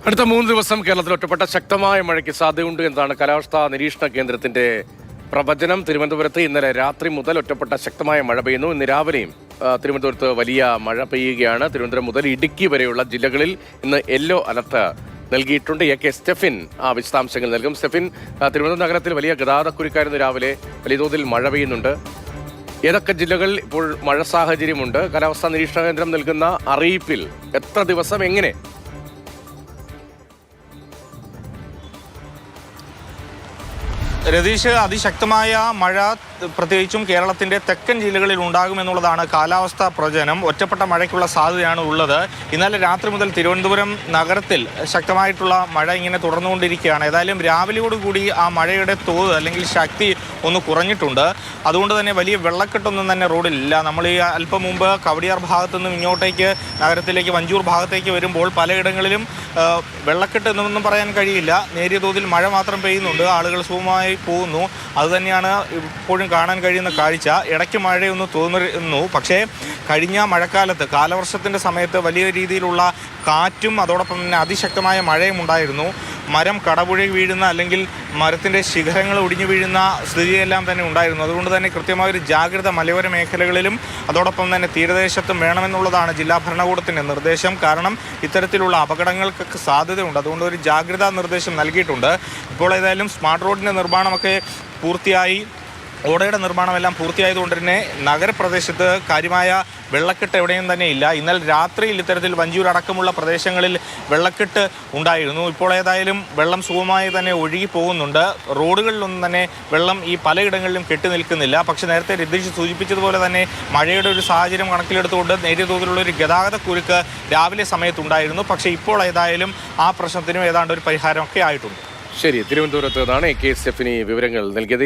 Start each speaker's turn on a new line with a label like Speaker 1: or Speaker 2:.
Speaker 1: അടുത്ത 3 ദിവസം കേരളത്തിൽ ഒറ്റപ്പെട്ട ശക്തമായ മഴയ്ക്ക് സാധ്യതയുണ്ട് എന്നതാണ് കാലാവസ്ഥാ നിരീക്ഷണ കേന്ദ്രത്തിന്റെ പ്രവചനം. തിരുവനന്തപുരത്ത് ഇന്നലെ രാത്രി മുതൽ ഒറ്റപ്പെട്ട ശക്തമായ മഴ പെയ്യുന്നു. ഇന്ന് രാവിലെയും തിരുവനന്തപുരത്ത് വലിയ മഴ പെയ്യുകയാണ്. തിരുവനന്തപുരം മുതൽ ഇടുക്കി വരെയുള്ള ജില്ലകളിൽ ഇന്ന് യെല്ലോ അലർട്ട് നൽകിയിട്ടുണ്ട്. കെ സ്റ്റെഫിൻ വിശദാംശങ്ങൾ നൽകും. സ്റ്റെഫിൻ, തിരുവനന്തപുരം നഗരത്തിൽ വലിയ ഗതാഗതക്കുരുക്കായിരുന്നു. രാവിലെ വലിയ തോതിൽ മഴ പെയ്യുന്നുണ്ട്. ഏതൊക്കെ ജില്ലകളിൽ ഇപ്പോൾ മഴ സാഹചര്യമുണ്ട്? കാലാവസ്ഥാ നിരീക്ഷണ കേന്ദ്രം നൽകുന്ന അറിയിപ്പിൽ എത്ര ദിവസം എങ്ങനെ?
Speaker 2: രതീഷ്, അതിശക്തമായ മഴ പ്രത്യേകിച്ചും കേരളത്തിൻ്റെ തെക്കൻ ജില്ലകളിൽ ഉണ്ടാകുമെന്നുള്ളതാണ് കാലാവസ്ഥാ പ്രവചനം. ഒറ്റപ്പെട്ട മഴയ്ക്കുള്ള സാധ്യതയാണ് ഉള്ളത്. ഇന്നലെ രാത്രി മുതൽ തിരുവനന്തപുരം നഗരത്തിൽ ശക്തമായിട്ടുള്ള മഴ ഇങ്ങനെ തുടർന്നുകൊണ്ടിരിക്കുകയാണ്. ഏതായാലും രാവിലെയോടുകൂടി ആ മഴയുടെ തോത് അല്ലെങ്കിൽ ശക്തി ഒന്ന് കുറഞ്ഞിട്ടുണ്ട്. അതുകൊണ്ട് തന്നെ വലിയ വെള്ളക്കെട്ടൊന്നും തന്നെ റോഡിലില്ല. നമ്മൾ ഈ അല്പം മുമ്പ് കവടിയാർ ഭാഗത്തു നിന്നും ഇങ്ങോട്ടേക്ക് നഗരത്തിലേക്ക് വഞ്ചൂർ ഭാഗത്തേക്ക് വരുമ്പോൾ പലയിടങ്ങളിലും വെള്ളക്കെട്ട് എന്നൊന്നും പറയാൻ കഴിയില്ല. നേരിയ തോതിൽ മഴ മാത്രം പെയ്യുന്നുണ്ട്. ആളുകൾ സുഖമായി പോകുന്നു. അതുതന്നെയാണ് ഇപ്പോഴും കാണാൻ കഴിയുന്ന കാഴ്ച. ഇടയ്ക്ക് മഴയൊന്ന് തോന്നുന്നു. പക്ഷേ കഴിഞ്ഞ മഴക്കാലത്ത് കാലവർഷത്തിൻ്റെ സമയത്ത് വലിയ രീതിയിലുള്ള കാറ്റും അതോടൊപ്പം തന്നെ അതിശക്തമായ മഴയും ഉണ്ടായിരുന്നു. മരം കടപുഴകി വീഴുന്ന അല്ലെങ്കിൽ മരത്തിൻ്റെ ശിഖരങ്ങൾ ഒടിഞ്ഞു വീഴുന്ന സ്ഥിതിയെല്ലാം തന്നെ ഉണ്ടായിരുന്നു. അതുകൊണ്ട് തന്നെ കൃത്യമായൊരു ജാഗ്രത മലയോര മേഖലകളിലും അതോടൊപ്പം തന്നെ തീരദേശത്തും വേണമെന്നുള്ളതാണ് ജില്ലാ ഭരണകൂടത്തിൻ്റെ നിർദ്ദേശം. കാരണം ഇത്തരത്തിലുള്ള അപകടങ്ങൾക്കൊക്കെ സാധ്യതയുണ്ട്. അതുകൊണ്ട് ഒരു ജാഗ്രതാ നിർദ്ദേശം നൽകിയിട്ടുണ്ട്. ഇപ്പോൾ ഏതായാലും സ്മാർട്ട് റോഡിൻ്റെ നിർമ്മാണമൊക്കെ പൂർത്തിയായി. ഓടയുടെ നിർമ്മാണമെല്ലാം പൂർത്തിയായതുകൊണ്ട് തന്നെ നഗരപ്രദേശത്ത് കാര്യമായ വെള്ളക്കെട്ട് എവിടെയും തന്നെ ഇല്ല. ഇന്നലെ രാത്രിയിൽ ഇത്തരത്തിൽ വഞ്ചൂർ അടക്കമുള്ള പ്രദേശങ്ങളിൽ വെള്ളക്കെട്ട് ഉണ്ടായിരുന്നു. ഇപ്പോൾ ഏതായാലും വെള്ളം സുഗമമായി തന്നെ ഒഴുകി പോകുന്നുണ്ട്. റോഡുകളിലൊന്നും തന്നെ വെള്ളം ഈ പലയിടങ്ങളിലും കെട്ടി നിൽക്കുന്നില്ല. പക്ഷേ നേരത്തെ രതീഷ് സൂചിപ്പിച്ചതുപോലെ തന്നെ മഴയുടെ ഒരു സാഹചര്യം കണക്കിലെടുത്തുകൊണ്ട് നേരിയ തോതിലുള്ള ഒരു ഗതാഗത കുരുക്ക് രാവിലെ സമയത്തുണ്ടായിരുന്നു. പക്ഷേ ഇപ്പോൾ ഏതായാലും ആ പ്രശ്നത്തിനും ഏതാണ്ട് ഒരു പരിഹാരമൊക്കെ ആയിട്ടുണ്ട്.
Speaker 1: ശരി, തിരുവനന്തപുരത്ത് നിന്നാണ് കെ സ്റ്റെഫിനി വിവരങ്ങൾ നൽകിയത്.